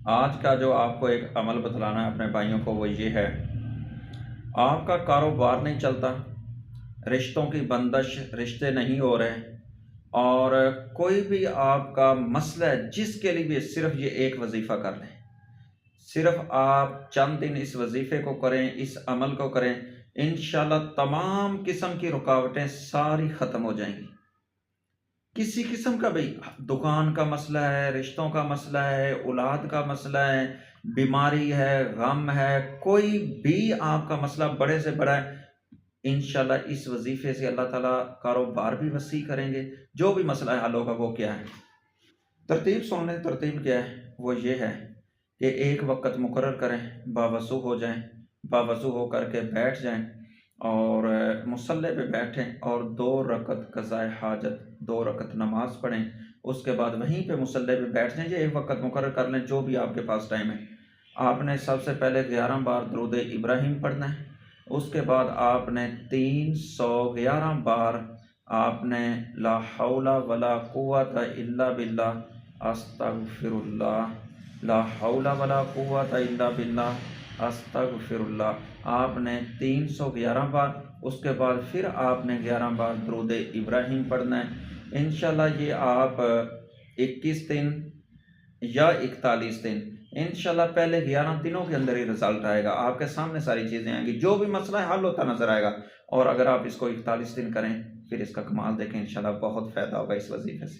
आज का जो आपको एक अमल बतलाना है अपने भाइयों को वो ये है, आपका कारोबार नहीं चलता, रिश्तों की बंदिश, रिश्ते नहीं हो रहे और कोई भी आपका मसला है जिसके लिए भी सिर्फ ये एक वजीफ़ा कर लें। सिर्फ आप चंद दिन इस वजीफ़े को करें, इस अमल को करें, इंशाल्लाह तमाम किस्म की रुकावटें सारी ख़त्म हो जाएंगी। किसी किस्म का भी दुकान का मसला है, रिश्तों का मसला है, औलाद का मसला है, बीमारी है, गम है, कोई भी आपका मसला बड़े से बड़ा है, इंशाल्लाह इस वजीफे से अल्लाह ताला कारोबार भी वसी करेंगे। जो भी मसला है हल होगा। वो क्या है, तरतीब सुन लें। तरतीब क्या है, वो ये है कि एक वक्त मुकर्रर करें, बावज़ू हो जाएं, बावज़ू हो करके बैठ जाएं और मुसल्ले पे बैठें और 2 रकत क़ज़ाए हाजत, 2 रकत नमाज पढ़ें। उसके बाद वहीं पे मुसल्ले पे बैठ जाएं। ये एक वक्त मुकर्रर कर लें जो भी आपके पास टाइम है। आपने सबसे पहले 11 बार दुरूद इब्राहिम पढ़ना है। उसके बाद आपने 311 बार आपने ला हौला वला कुव्वता इल्ला बिल्लाह अस्तगफिरुल्लाह, ला हौला वला कुव्वता इल्ला बिल्लाह अस्तगफिरुल्लाह आपने 311 बार। उसके बाद फिर आपने 11 बार दुरूद इब्राहिम पढ़ना है। इंशाल्लाह ये आप 21 दिन या 41 दिन, इंशाल्लाह पहले 11 दिनों के अंदर ही रिजल्ट आएगा। आपके सामने सारी चीज़ें आएंगी, जो भी मसला है हल होता नजर आएगा। और अगर आप इसको 41 दिन करें फिर इसका कमाल देखें, इंशाल्लाह बहुत फ़ायदा होगा इस वजीफे से।